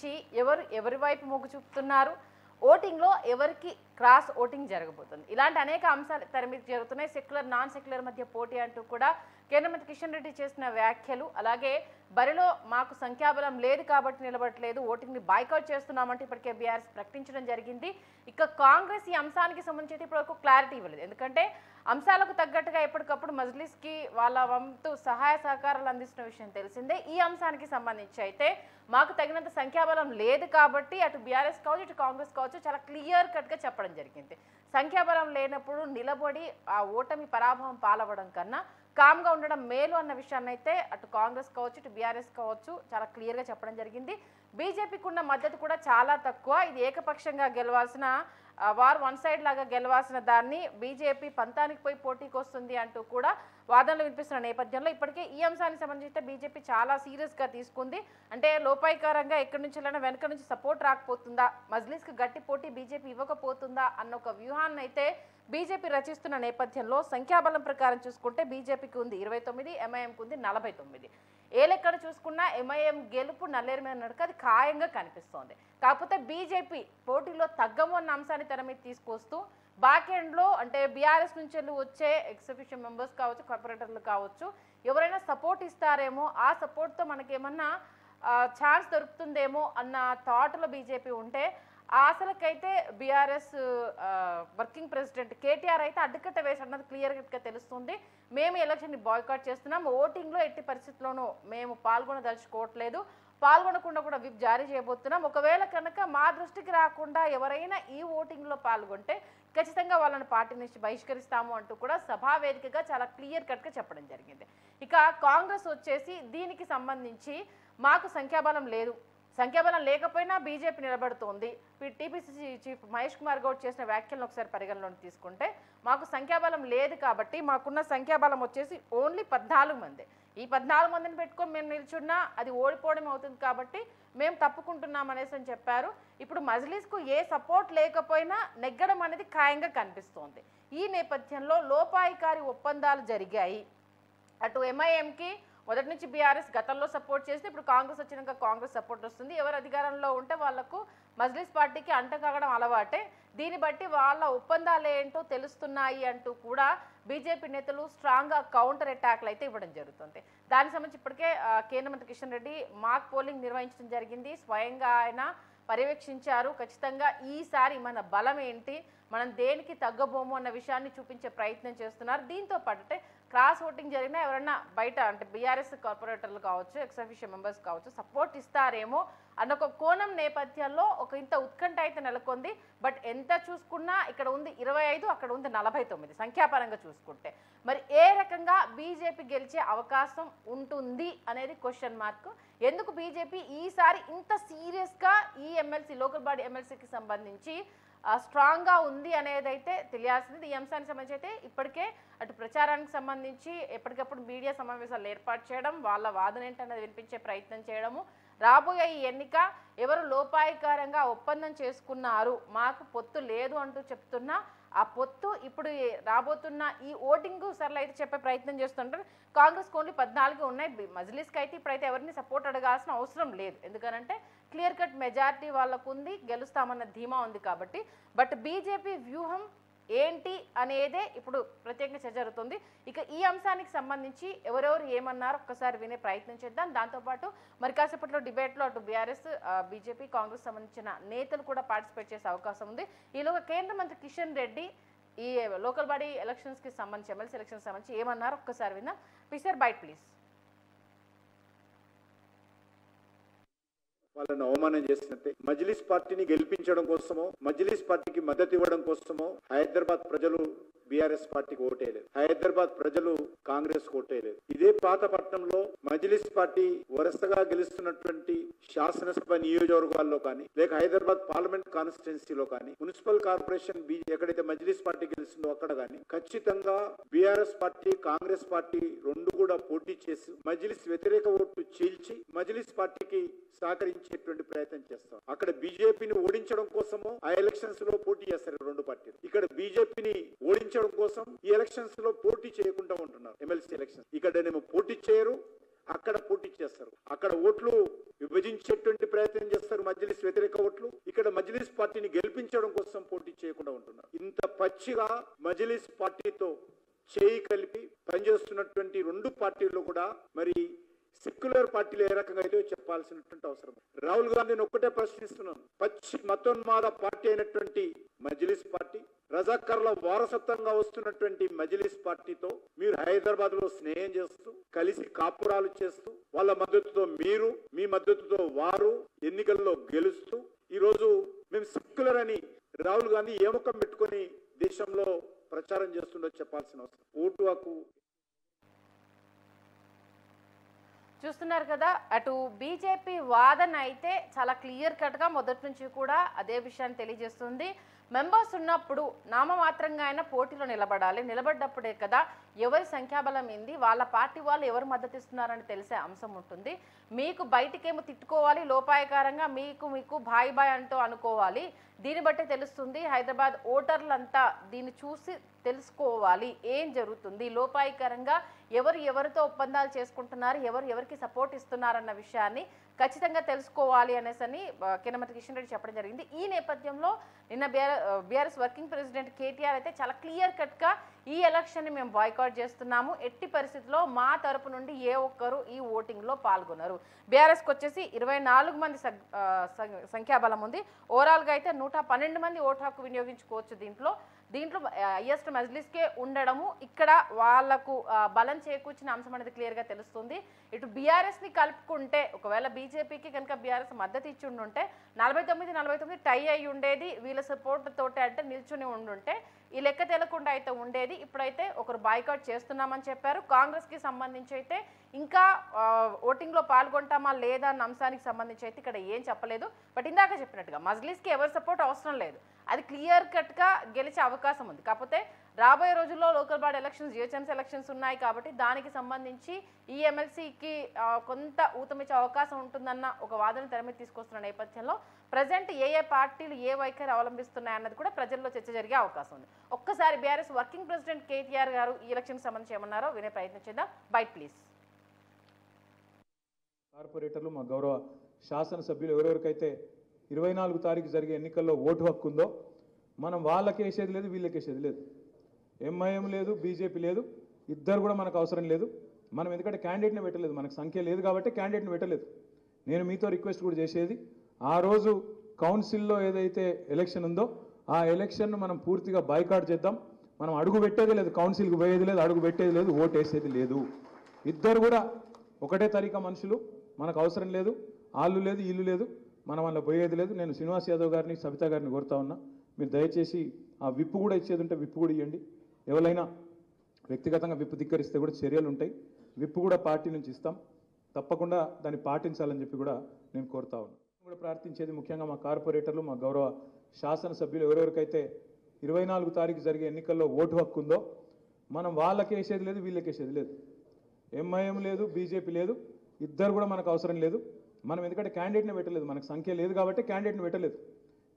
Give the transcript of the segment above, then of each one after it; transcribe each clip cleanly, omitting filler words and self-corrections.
సంబంధించి ఎవరి వైపు మొగ్గు చూపుతున్నారు, ఓటింగ్లో ఎవరికి క్రాస్ ఓటింగ్ జరగబోతుంది, ఇలాంటి అనేక అంశాలు తెర మీద జరుగుతున్నాయి. సెక్యులర్ నాన్ సెక్యులర్ మధ్య పోటీ అంటూ కూడా కేంద్ర మంత్రి కిషన్ రెడ్డి చేసిన వ్యాఖ్యలు, అలాగే బరిలో మాకు సంఖ్యాబలం లేదు కాబట్టి నిలబడట్లేదు, ఓటింగ్ని బాయ్కాట్ చేస్తున్నామంటే ఇప్పటికే బీఆర్ఎస్ ప్రకటించడం జరిగింది. ఇక కాంగ్రెస్ ఈ అంశానికి సంబంధించి ఇప్పటివరకు క్లారిటీ ఇవ్వలేదు. ఎందుకంటే అంశాలకు తగ్గట్టుగా ఎప్పటికప్పుడు మజ్లిస్కి వాళ్ళ వంతు సహాయ సహకారాలు అందిస్తున్న విషయం తెలిసిందే. ఈ అంశానికి సంబంధించి అయితే మాకు తగినంత సంఖ్యాబలం లేదు కాబట్టి అటు బీఆర్ఎస్ కావచ్చు ఇటు కాంగ్రెస్ కావచ్చు చాలా క్లియర్ కట్గా చెప్పడం జరిగింది. సంఖ్యాబలం లేనప్పుడు నిలబడి ఆ ఓటమి పరాభవం పాలవడం కన్నా కామ్గా ఉండడం మేలు అన్న విషయాన్ని అయితే అటు కాంగ్రెస్ కావచ్చు ఇటు బీఆర్ఎస్ కావచ్చు చాలా క్లియర్గా చెప్పడం జరిగింది. బీజేపీకి ఉన్న మద్దతు కూడా చాలా తక్కువ. ఇది ఏకపక్షంగా గెలవాల్సిన వారు వన్ సైడ్ లాగా గెలవాల్సిన దాన్ని బీజేపీ పంతానికి పోయి పోటీకి వస్తుంది అంటూ కూడా వాదనలు వినిపిస్తున్న నేపథ్యంలో ఇప్పటికే ఈ అంశానికి సంబంధించి బీజేపీ చాలా సీరియస్గా తీసుకుంది. అంటే లోపాయికారంగా ఎక్కడి నుంచి వెళ్ళినా వెనక నుంచి సపోర్ట్ రాకపోతుందా, మజ్లిస్కి గట్టి పోటీ బీజేపీ ఇవ్వకపోతుందా అన్న ఒక వ్యూహాన్ని అయితే బీజేపీ రచిస్తున్న నేపథ్యంలో సంఖ్యాబలం ప్రకారం చూసుకుంటే బీజేపీకి ఉంది 29, ఎంఐఎంకి ఉంది 49. ఏ లెక్కను చూసుకున్నా ఎంఐఎం గెలుపు నల్లేరు మీద నడక అది ఖాయంగా కనిపిస్తోంది. కాకపోతే బీజేపీ పోటీలో తగ్గము అన్న అంశాన్ని తెర మీద తీసుకొస్తూ బ్యాక్ ఎండ్లో అంటే బీఆర్ఎస్ నుంచి వచ్చే ఎగ్జిక్యూటివ్ మెంబర్స్ కావచ్చు, కార్పొరేటర్లు కావచ్చు, ఎవరైనా సపోర్ట్ ఇస్తారేమో, ఆ సపోర్ట్తో మనకేమన్నా ఛాన్స్ దొరుకుతుందేమో అన్న థాట్లో బీజేపీ ఉంటే, అసలుకైతే బీఆర్ఎస్ వర్కింగ్ ప్రెసిడెంట్ కేటీఆర్ అయితే అడ్డుకట్ట వేసన్నది క్లియర్గా తెలుస్తుంది. మేము ఎలక్షన్ని బాయ్కాట్ చేస్తున్నాం, ఓటింగ్లో ఎట్టి పరిస్థితుల్లోనూ మేము పాల్గొనదలుచుకోవట్లేదు, పాల్గొనకుండా కూడా విప్ జారీ చేయబోతున్నాం. ఒకవేళ కనుక మా దృష్టికి రాకుండా ఎవరైనా ఈ ఓటింగ్లో పాల్గొంటే ఖచ్చితంగా వాళ్ళని పార్టీ నుంచి బహిష్కరిస్తాము అంటూ కూడా సభా వేదికగా చాలా క్లియర్ కట్గా చెప్పడం జరిగింది. ఇక కాంగ్రెస్ వచ్చేసి దీనికి సంబంధించి మాకు సంఖ్యాబలం లేదు, సంఖ్యాబలం లేకపోయినా బీజేపీ నిలబడుతోంది. టీపీసీసీ చీఫ్ మహేష్ కుమార్ గౌడ్ చేసిన వ్యాఖ్యలను ఒకసారి పరిగణలోకి తీసుకుంటే మాకు సంఖ్యాబలం లేదు కాబట్టి మాకున్న సంఖ్యాబలం వచ్చేసి ఓన్లీ 14 మంది. ఈ 14 మందిని పెట్టుకొని మేము నిల్చున్నా అది ఓడిపోవడం అవుతుంది కాబట్టి మేము తప్పుకుంటున్నాం అనేసి అని చెప్పారు. ఇప్పుడు మజ్లిస్కు ఏ సపోర్ట్ లేకపోయినా నెగ్గడం అనేది ఖాయంగా కనిపిస్తోంది. ఈ నేపథ్యంలో లోపాయికారి ఒప్పందాలు జరిగాయి. అటు ఎంఐఎంకి మొదటి నుంచి బీఆర్ఎస్ గతంలో సపోర్ట్ చేస్తే ఇప్పుడు కాంగ్రెస్ వచ్చినాక కాంగ్రెస్ సపోర్ట్ వస్తుంది. ఎవరు అధికారంలో ఉంటే వాళ్లకు మజ్లిస్ పార్టీకి అంటకాగడం అలవాటే. దీన్ని బట్టి వాళ్ళ ఒప్పందాలు ఏంటో తెలుస్తున్నాయి అంటూ కూడా బీజేపీ నేతలు స్ట్రాంగ్గా కౌంటర్ అటాక్లు అయితే ఇవ్వడం జరుగుతుంది. దానికి సంబంధించి ఇప్పటికే కేంద్ర మంత్రి కిషన్ రెడ్డి మాక్ పోలింగ్ నిర్వహించడం జరిగింది. స్వయంగా ఆయన పర్యవేక్షించారు. ఖచ్చితంగా ఈసారి మన బలం ఏంటి, మనం దేనికి తగ్గబోము అన్న విషయాన్ని చూపించే ప్రయత్నం చేస్తున్నారు. దీంతో పాటు క్రాస్ ఓటింగ్ జరిగినా ఎవరైనా బయట అంటే బీఆర్ఎస్ కార్పొరేటర్లు కావచ్చు, ఎక్స్-అఫీషియో మెంబర్స్ కావచ్చు సపోర్ట్ ఇస్తారేమో అన్న ఒక కోణం నేపథ్యంలో ఒక ఇంత ఉత్కంఠ అయితే నెలకొంది. బట్ ఎంత చూసుకున్నా ఇక్కడ ఉంది 25, అక్కడ ఉంది 49 సంఖ్యాపరంగా చూసుకుంటే. మరి ఏ రకంగా బీజేపీ గెలిచే అవకాశం ఉంటుంది అనేది క్వశ్చన్ మార్క్. ఎందుకు బీజేపీ ఈసారి ఇంత సీరియస్గా ఈ ఎమ్మెల్సీ లోకల్ బాడీ ఎమ్మెల్సీకి సంబంధించి స్ట్రాంగ్గా ఉంది అనేది అయితే తెలియాల్సింది. ఈ అంశానికి సంబంధించి అయితే ఇప్పటికే అటు ప్రచారానికి సంబంధించి ఎప్పటికప్పుడు మీడియా సమావేశాలు ఏర్పాటు చేయడం, వాళ్ళ వాదన ఏంటనేది వినిపించే ప్రయత్నం చేయడము, రాబోయే ఈ ఎన్నిక ఎవరు లోపాయికారంగా ఒప్పందం చేసుకున్నారు, మాకు పొత్తు లేదు అంటూ చెప్తున్నా ఆ పొత్తు ఇప్పుడు రాబోతున్న ఈ ఓటింగ్ సర్లు అయితే చెప్పే ప్రయత్నం చేస్తుంటారు. కాంగ్రెస్ ఓన్లీ 14 ఉన్నాయి. మజ్లిస్కి అయితే ఇప్పుడైతే ఎవరిని సపోర్ట్ అడగాల్సిన అవసరం లేదు. ఎందుకనంటే క్లియర్ కట్ మెజారిటీ వాళ్ళకు ఉంది, గెలుస్తామన్న ధీమా ఉంది కాబట్టి. బట్ బీజేపీ వ్యూహం ఏంటి అనేదే ఇప్పుడు ప్రత్యేకంగా చర్చ జరుగుతుంది. ఇక ఈ అంశానికి సంబంధించి ఎవరెవరు ఏమన్నారో ఒక్కసారి వినే ప్రయత్నం చేద్దాం. దాంతోపాటు మరి కాసేపట్లో డిబేట్లో అటు బీఆర్ఎస్, బీజేపీ, కాంగ్రెస్ సంబంధించిన నేతలు కూడా పార్టిసిపేట్ చేసే అవకాశం ఉంది. ఈలోగా కేంద్ర మంత్రి కిషన్ రెడ్డి ఈ లోకల్ బాడీ ఎలక్షన్స్కి సంబంధించి ఎమ్మెల్సీ ఎలక్షన్కి సంబంధించి ఏమన్నారో ఒక్కసారి విందాం. పిసర్ బైట్ ప్లీజ్. వాళ్ళను అవమానం చేసినట్టే. మజ్లిస్ పార్టీని గెలిపించడం కోసమో, మజ్లిస్ పార్టీకి మద్దతు ఇవ్వడం కోసమో హైదరాబాద్ ప్రజలు బీఆర్ఎస్ పార్టీకి ఓటేయలేదు, హైదరాబాద్ ప్రజలు కాంగ్రెస్ ఓటేయలేదు. ఇదే పాతపట్నంలో మజ్లిస్ పార్టీ వరుసగా గెలుస్తున్నటువంటి శాసనసభ నియోజకవర్గాల్లో కానీ, లేక హైదరాబాద్ పార్లమెంట్ కాన్స్టిట్యున్సీలో కానీ, మున్సిపల్ కార్పొరేషన్ ఎక్కడైతే మజ్లిస్ పార్టీ గెలుస్తుందో అక్కడ కానీ ఖచ్చితంగా బీఆర్ఎస్ పార్టీ, కాంగ్రెస్ పార్టీ రెండు కూడా పోటీ చేసి మజ్లిస్ వ్యతిరేక ఓట్లు చీల్చి మజ్లిస్ పార్టీకి సహకరించేటువంటి ప్రయత్నం చేస్తాం. అక్కడ బీజేపీని ఓడించడం కోసమో ఆ ఎలక్షన్స్ లో పోటీ చేస్తారు రెండు పార్టీలు. ఇక్కడ బీజేపీని ఓడించడం కోసం ఈ ఎలక్షన్స్ లో పోటీ చేయకుండా ఉంటున్నారు. ఎమ్మెల్సీ ఎలక్షన్స్ ఇక్కడనేమో పోటీ చేయరు, అక్కడ పోటీ చేస్తారు. అక్కడ ఓట్లు విభజించేటువంటి ప్రయత్నం చేస్తారు, మజ్లిస్ వ్యతిరేక ఓట్లు. ఇక్కడ మజ్లిస్ పార్టీని గెలిపించడం కోసం పోటీ చేయకుండా ఉంటున్నారు. ఇంత పచ్చిగా మజ్లిస్ పార్టీతో చేయి కలిపి పనిచేస్తున్నటువంటి రెండు పార్టీల్లో కూడా మరి సెక్యులర్ పార్టీలు ఏ రకంగా అయితే చెప్పాల్సినటువంటి అవసరం. రాహుల్ గాంధీని ఒక్కటే ప్రశ్నిస్తున్నాను, పచ్చి మతోన్మాద పార్టీ అయినటువంటి మజ్లిస్ పార్టీ, రజాకర్ల వారసత్వంగా వస్తున్నటువంటి మజ్లిస్ పార్టీతో మీరు హైదరాబాద్ లో స్నేహం చేస్తూ కలిసి కాపురాలు చేస్తూ వాళ్ళ మద్దతుతో మీరు, మీ మద్దతుతో వారు ఎన్నికల్లో గెలుస్తూ ఈరోజు మేము సెక్యులర్ అని రాహుల్ గాంధీ ఏ ముఖం పెట్టుకొని దేశంలో ప్రచారం చేస్తుండో చెప్పాల్సిన అవసరం. ఓటు హక్కు చూస్తున్నారు కదా, అటు బీజేపీ వాదన అయితే చాలా క్లియర్ కట్గా మొదటి నుంచి కూడా అదే విషయాన్ని తెలియజేస్తుంది. మెంబర్స్ ఉన్నప్పుడు నామమాత్రంగా అయినా పోటీలో నిలబడాలి, నిలబడ్డప్పుడే కదా ఎవరి సంఖ్యాబలం ఏంది, వాళ్ళ పార్టీ వాళ్ళు ఎవరు మద్దతు ఇస్తున్నారని తెలిసే అంశం ఉంటుంది. మీకు బయటికేమో తిట్టుకోవాలి, లోపాయకారంగా మీకు బాయ్ బాయ్ అంటూ అనుకోవాలి. దీన్ని బట్టే తెలుస్తుంది హైదరాబాద్ ఓటర్లంతా దీన్ని చూసి తెలుసుకోవాలి ఏం జరుగుతుంది, లోపాయకరంగా ఎవరితో ఒప్పందాలు చేసుకుంటున్నారు, ఎవరికి సపోర్ట్ ఇస్తున్నారన్న విషయాన్ని ఖచ్చితంగా తెలుసుకోవాలి అనేసి కేనమతి కిషన్ రెడ్డి చెప్పడం జరిగింది. ఈ నేపథ్యంలో నిన్న బీఆర్ఎస్ వర్కింగ్ ప్రెసిడెంట్ కేటీఆర్ అయితే చాలా క్లియర్ కట్గా ఈ ఎలక్షన్ని మేము బాయ్కాట్ చేస్తున్నాము, ఎట్టి పరిస్థితుల్లో మా తరపు నుండి ఏ ఒక్కరు ఈ ఓటింగ్లో పాల్గొన్నారు. బీఆర్ఎస్కి వచ్చేసి 24 మంది సంఖ్యాబలం ఉంది. ఓవరాల్గా అయితే 112 మంది ఓటు హక్కు వినియోగించుకోవచ్చు. దీంట్లో హైయెస్ట్ మజ్లిస్కే ఉండడము ఇక్కడ వాళ్లకు బలం చేకూర్చిన అంశం అనేది క్లియర్గా తెలుస్తుంది. ఇటు బీఆర్ఎస్ని కలుపుకుంటే ఒకవేళ బీజేపీకి కనుక బీఆర్ఎస్ మద్దతు ఇచ్చి ఉండుంటే 49-49 టై అయి ఉండేది, వీళ్ళ సపోర్ట్ తోటి అంటే నిల్చుని ఉండుంటే ఈ లెక్క తెలకుండా అయితే ఉండేది. ఇప్పుడైతే ఒకరు బాయ్కాట్ చేస్తున్నామని చెప్పారు. కాంగ్రెస్కి సంబంధించి అయితే ఇంకా ఓటింగ్లో పాల్గొంటామా లేదా అన్న అంశానికి సంబంధించి అయితే ఇక్కడ ఏం చెప్పలేదు. బట్ ఇందాక చెప్పినట్టుగా మజ్లిస్కి ఎవరి సపోర్ట్ అవసరం లేదు, అది క్లియర్ కట్గా గెలిచే అవకాశం ఉంది. కాకపోతే రాబోయే రోజుల్లో local body elections, GHMC elections ఉన్నాయి కాబట్టి దానికి సంబంధించి ఈ ఎమ్మెల్సీకి కొంత ఊతమిచ్చే అవకాశం ఉంటుందన్న ఒక వాదన తెర మీద తీసుకొస్తున్న నేపథ్యంలో ప్రజెంట్ ఏ పార్టీలు ఏ వైఖరి అవలంబిస్తున్నాయన్నది కూడా ప్రజల్లో చర్చ జరిగే అవకాశం ఉంది. ఒక్కసారి బీఆర్ఎస్ వర్కింగ్ ప్రెసిడెంట్ కేటీఆర్ గారు ఈ ఎలక్షన్కి సంబంధించి ఏమన్నారో వినే ప్రయత్నం చేద్దాం. Byte please. కార్పొరేటర్లు, మా గౌరవ శాసనసభ్యులు ఎవరెవరికైతే 24 తారీఖు జరిగే ఎన్నికల్లో ఓటు హక్కు ఉందో మనం వాళ్ళకి వేసేది లేదు, వీళ్ళకి వేసేది లేదు. ఎంఐఎం లేదు, బీజేపీ లేదు, ఇద్దరు కూడా మనకు అవసరం లేదు. మనం ఎందుకంటే క్యాండిడేట్ని పెట్టలేదు, మనకు సంఖ్య లేదు కాబట్టి క్యాండిడేట్ని పెట్టలేదు. నేను మీతో రిక్వెస్ట్ కూడా చేసేది, ఆ రోజు కౌన్సిల్లో ఏదైతే ఎలక్షన్ ఉందో ఆ ఎలక్షన్ను మనం పూర్తిగా బాయ్కాట్ చేద్దాం. మనం అడుగు పెట్టేది లేదు, కౌన్సిల్కి పోయేది లేదు, అడుగు పెట్టేది లేదు, ఓటు వేసేది లేదు. ఇద్దరు కూడా ఒకటే తరీకా మనుషులు, మనకు అవసరం లేదు. వాళ్ళు లేదు, వీళ్ళు లేదు, మనం అలా పోయేది లేదు. నేను శ్రీనివాస్ యాదవ్ గారిని, సబితా గారిని కోరుతా ఉన్నా, మీరు దయచేసి ఆ విప్పు కూడా ఇచ్చేది ఉంటే విప్పు కూడా ఇవ్వండి. ఎవరైనా వ్యక్తిగతంగా విప్పు ధిక్కరిస్తే కూడా చర్యలు ఉంటాయి. విప్పు కూడా పార్టీ నుంచి ఇస్తాం, తప్పకుండా దాన్ని పాటించాలని చెప్పి కూడా నేను కోరుతా ఉన్నాను. కూడా ప్రార్థించేది ముఖ్యంగా మా కార్పొరేటర్లు, మా గౌరవ శాసనసభ్యులు ఎవరెవరికైతే 24 తారీఖు జరిగే ఎన్నికల్లో ఓటు హక్కు ఉందో మనం వాళ్ళకి వేసేది లేదు, వీళ్ళకి వేసేది లేదు. ఎంఐఎం లేదు, బీజేపీ లేదు, ఇద్దరు కూడా మనకు అవసరం లేదు. మనం ఎందుకంటే క్యాండిడేట్ని పెట్టలేదు, మనకు సంఖ్య లేదు కాబట్టి క్యాండిడేట్ని పెట్టలేదు.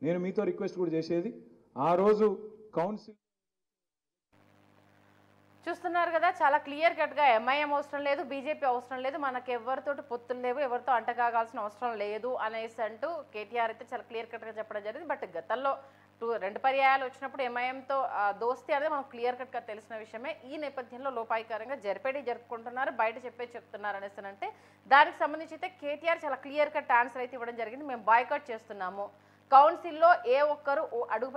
నేను మీతో రిక్వెస్ట్ కూడా చేసేది, ఆ రోజు కౌన్సిల్ చూస్తున్నారు కదా, చాలా క్లియర్ కట్గా ఎంఐఎం అవసరం లేదు, బీజేపీ అవసరం లేదు, మనకు ఎవరితోటి పొత్తులు లేవు, ఎవరితో అంటకాగాల్సిన అవసరం లేదు అనేసి అంటూ కేటీఆర్ అయితే చాలా క్లియర్ కట్గా చెప్పడం జరిగింది. బట్ గతంలో 2 పర్యాయాలు వచ్చినప్పుడు ఎంఐఎంతో దోస్తీ అనేది మనకు క్లియర్ కట్గా తెలిసిన విషయమే. ఈ నేపథ్యంలో లోపాయికారంగా జరుపుకుంటున్నారు, బయట చెప్తున్నారు అనేసి అంటే దానికి సంబంధించి అయితే కేటీఆర్ చాలా క్లియర్ కట్ ఆన్సర్ అయితే ఇవ్వడం జరిగింది. మేము బాయ్కాట్ చేస్తున్నాము, కౌన్సిల్లో ఏ ఒక్కరు అడుగు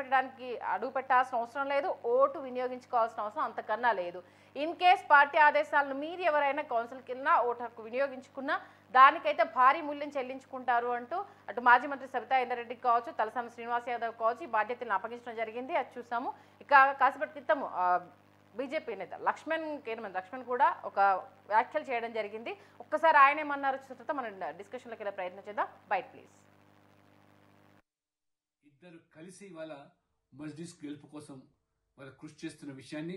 పెట్టాల్సిన అవసరం లేదు, ఓటు వినియోగించుకోవాల్సిన అవసరం అంతకన్నా లేదు. ఇన్ కేస్ పార్టీ ఆదేశాలను మీరు ఎవరైనా కౌన్సిల్కి వెళ్ళినా ఓటు హక్కు వినియోగించుకున్నా దానికైతే భారీ మూల్యం చెల్లించుకుంటారు అంటూ అటు మాజీ మంత్రి సబితా ఇంద్రారెడ్డికి కావచ్చు, తలసాని శ్రీనివాస్ యాదవ్ కావచ్చు ఈ బాధ్యతలను అప్పగించడం జరిగింది. అది చూసాము. ఇక కాసేపటి క్రితం బీజేపీ నేత లక్ష్మణ్ కూడా ఒక వ్యాఖ్యలు చేయడం జరిగింది. ఒక్కసారి ఆయన ఏమన్నారు చూస్తే మనం డిస్కషన్లోకి వెళ్ళే ప్రయత్నం చేద్దాం. Byte please. ఇద్దరు కలిసి వాళ్ళ మజ్లిస్ గెలుపు కోసం వాళ్ళ కృషి చేస్తున్న విషయాన్ని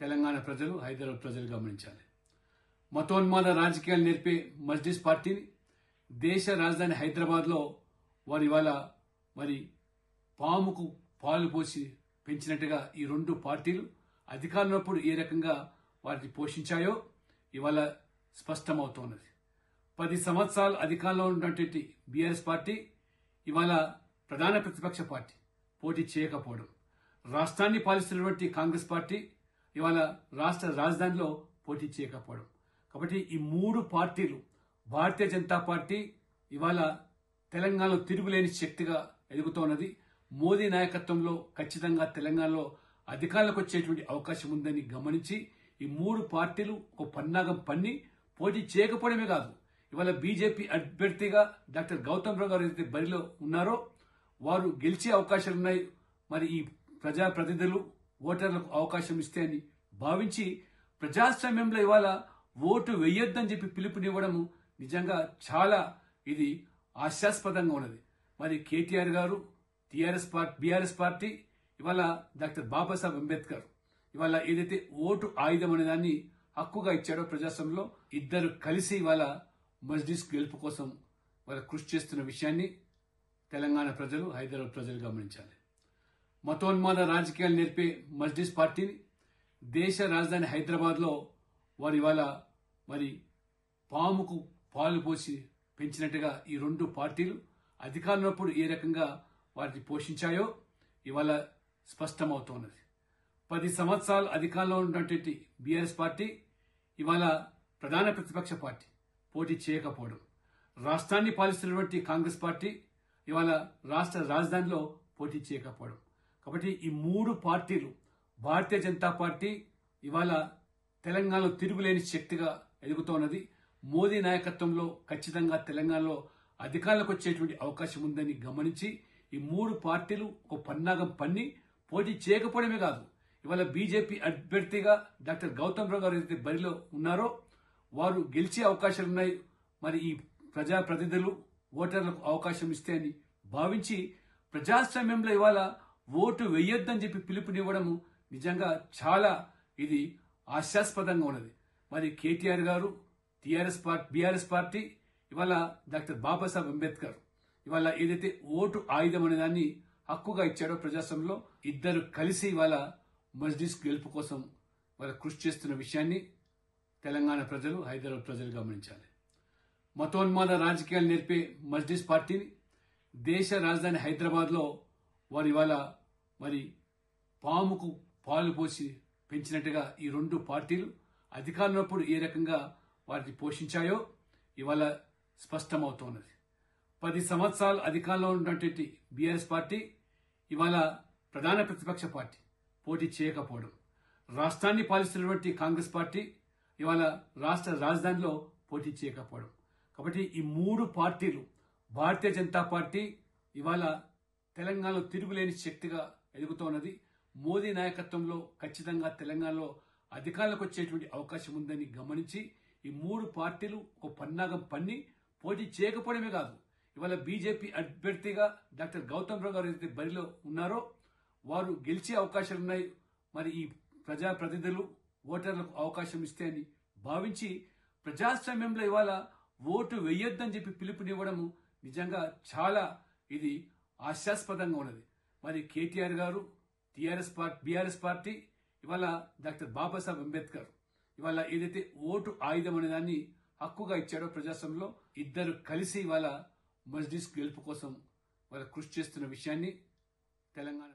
తెలంగాణ ప్రజలు, హైదరాబాద్ ప్రజలు గమనించాలి. మతోన్మాద రాజకీయాలు నేర్పే మజ్లిస్ పార్టీని దేశ రాజధాని హైదరాబాద్లో వారు ఇవాళ పాముకు పాలు పోసి పెంచినట్టుగా ఈ 2 పార్టీలు అధికారంలోప్పుడు ఏ రకంగా వాటిని పోషించాయో ఇవాళ స్పష్టమవుతోన్నది. 10 సంవత్సరాలు అధికారంలో ఉన్నటువంటి బీఆర్ఎస్ పార్టీ ఇవాళ ప్రధాన ప్రతిపక్ష పార్టీ పోటీ చేయకపోవడం, రాష్ట్రాన్ని పాలిస్తున్నటువంటి కాంగ్రెస్ పార్టీ ఇవాళ రాష్ట్ర రాజధానిలో పోటీ చేయకపోవడం. కాబట్టి ఈ 3 పార్టీలు, భారతీయ జనతా పార్టీ ఇవాళ తెలంగాణలో తిరుగులేని శక్తిగా ఎదుగుతోన్నది. మోదీ నాయకత్వంలో ఖచ్చితంగా తెలంగాణలో అధికారంలోకి వచ్చేటువంటి అవకాశం ఉందని గమనించి ఈ 3 పార్టీలు ఒక పన్నాగం పన్ని పోటీ చేయకపోవడమే కాదు, ఇవాళ బీజేపీ అభ్యర్థిగా డాక్టర్ గౌతమ్ రావు గారు ఏదైతే బరిలో ఉన్నారో వారు గెలిచే అవకాశాలున్నాయి. మరి ఈ ప్రజాప్రతినిధులు ఓటర్లకు అవకాశం ఇస్తే అని భావించి ప్రజాస్వామ్యంలో ఇవాళ ఓటు వెయ్యొద్దని చెప్పి పిలుపునివ్వడం నిజంగా చాలా ఇది హాస్యాస్పదంగా ఉన్నది. మరి కేటీఆర్ గారు బీఆర్ఎస్ పార్టీ ఇవాళ డాక్టర్ బాబాసాహెబ్ అంబేద్కర్ ఇవాళ ఏదైతే ఓటు ఆయుధం అనే దాన్ని హక్కుగా ఇచ్చాడో ప్రజాస్వామ్యంలో ఇద్దరు కలిసి ఇవాళ మజ్లిస్ గెలుపు కోసం వాళ్ళ కృషి చేస్తున్న విషయాన్ని తెలంగాణ ప్రజలు, హైదరాబాద్ ప్రజలు గమనించాలి. మతోన్మాద రాజకీయాలు నేర్పే మజ్లిస్ పార్టీని దేశ రాజధాని హైదరాబాద్లో వారు ఇవాళ మరి పాముకు పాలు పోసి పెంచినట్టుగా ఈ 2 పార్టీలు అధికారంలోప్పుడు ఏ రకంగా వాటిని పోషించాయో ఇవాళ స్పష్టమవుతోన్నది. 10 సంవత్సరాలు అధికారంలో ఉన్నటువంటి బీఆర్ఎస్ పార్టీ ఇవాళ ప్రధాన ప్రతిపక్ష పార్టీ పోటీ చేయకపోవడం, రాష్ట్రాన్ని పాలిస్తున్నటువంటి కాంగ్రెస్ పార్టీ ఇవాళ రాష్ట్ర రాజధానిలో పోటీ చేయకపోవడం. కాబట్టి ఈ 3 పార్టీలు, భారతీయ జనతా పార్టీ ఇవాళ తెలంగాణలో తిరుగులేని శక్తిగా ఎదుగుతోన్నది. మోదీ నాయకత్వంలో ఖచ్చితంగా తెలంగాణలో అధికారంలోకి వచ్చేటువంటి అవకాశం ఉందని గమనించి ఈ 3 పార్టీలు ఒక పన్నాగం పన్ని పోటీ చేయకపోవడమే కాదు, ఇవాళ బీజేపీ అభ్యర్థిగా డాక్టర్ గౌతమ్ రావు గారు ఏదైతే బరిలో ఉన్నారో వారు గెలిచే అవకాశాలున్నాయి. మరి ఈ ప్రజాప్రతినిధులు ఓటర్లకు అవకాశం ఇస్తే అని భావించి ప్రజాస్వామ్యంలో ఇవాళ ఓటు వెయ్యొద్దని చెప్పి పిలుపునివ్వడం నిజంగా చాలా ఇది హాస్యాస్పదంగా ఉన్నది. మరి కేటీఆర్ గారు బీఆర్ఎస్ పార్టీ ఇవాళ డాక్టర్ బాబాసాహెబ్ అంబేద్కర్ ఇవాళ ఏదైతే ఓటు ఆయుధం అనే దాన్ని హక్కుగా ఇచ్చాడో ప్రజాస్వామ్యంలో ఇద్దరు కలిసి ఇవాళ మజ్లిస్ గెలుపు కోసం వాళ్ళ కృషి చేస్తున్న విషయాన్ని తెలంగాణ ప్రజలు, హైదరాబాద్ ప్రజలు గమనించాలి. మతోన్మాద రాజకీయాలు నేర్పే మజ్లిస్ పార్టీని దేశ రాజధాని హైదరాబాద్లో వారు ఇవాళ మరి పాముకు పాలు పోసి పెంచినట్టుగా ఈ 2 పార్టీలు అధికారంలోప్పుడు ఏ రకంగా వాటిని పోషించాయో ఇవాళ స్పష్టమవుతోన్నది. 10 సంవత్సరాలు అధికారంలో ఉన్నటువంటి బీఆర్ఎస్ పార్టీ ఇవాళ ప్రధాన ప్రతిపక్ష పార్టీ పోటీ చేయకపోవడం, రాష్ట్రాన్ని పాలిస్తున్నటువంటి కాంగ్రెస్ పార్టీ ఇవాళ రాష్ట్ర రాజధానిలో పోటీ చేయకపోవడం. కాబట్టి ఈ 3 పార్టీలు, భారతీయ జనతా పార్టీ ఇవాళ తెలంగాణలో తిరుగులేని శక్తిగా ఎదుగుతోన్నది. మోదీ నాయకత్వంలో ఖచ్చితంగా తెలంగాణలో అధికారంలోకి వచ్చేటువంటి అవకాశం ఉందని గమనించి ఈ 3 పార్టీలు ఒక పన్నాగం పన్ని పోటీ చేయకపోవడమే కాదు, ఇవాళ బీజేపీ అభ్యర్థిగా డాక్టర్ గౌతమ్ రావు గారు ఏదైతే బరిలో ఉన్నారో వారు గెలిచే అవకాశాలున్నాయి. మరి ఈ ప్రజాప్రతినిధులు ఓటర్లకు అవకాశం ఇస్తే అని భావించి ప్రజాస్వామ్యంలో ఇవాళ ఓటు వెయ్యొద్దని చెప్పి పిలుపునివ్వడం నిజంగా చాలా ఇది హాస్యాస్పదంగా ఉన్నది. మరి కేటీఆర్ గారు బీఆర్ఎస్ పార్టీ ఇవాళ డాక్టర్ బాబాసాహెబ్ అంబేద్కర్ ఇవాళ ఏదైతే ఓటు ఆయుధం అనే దాన్ని హక్కుగా ఇచ్చాడో ప్రజాస్వామ్యంలో ఇద్దరు కలిసి ఇవాళ మజ్లిస్ గెలుపు కోసం వాళ్ళ కృషి చేస్తున్న విషయాన్ని తెలంగాణ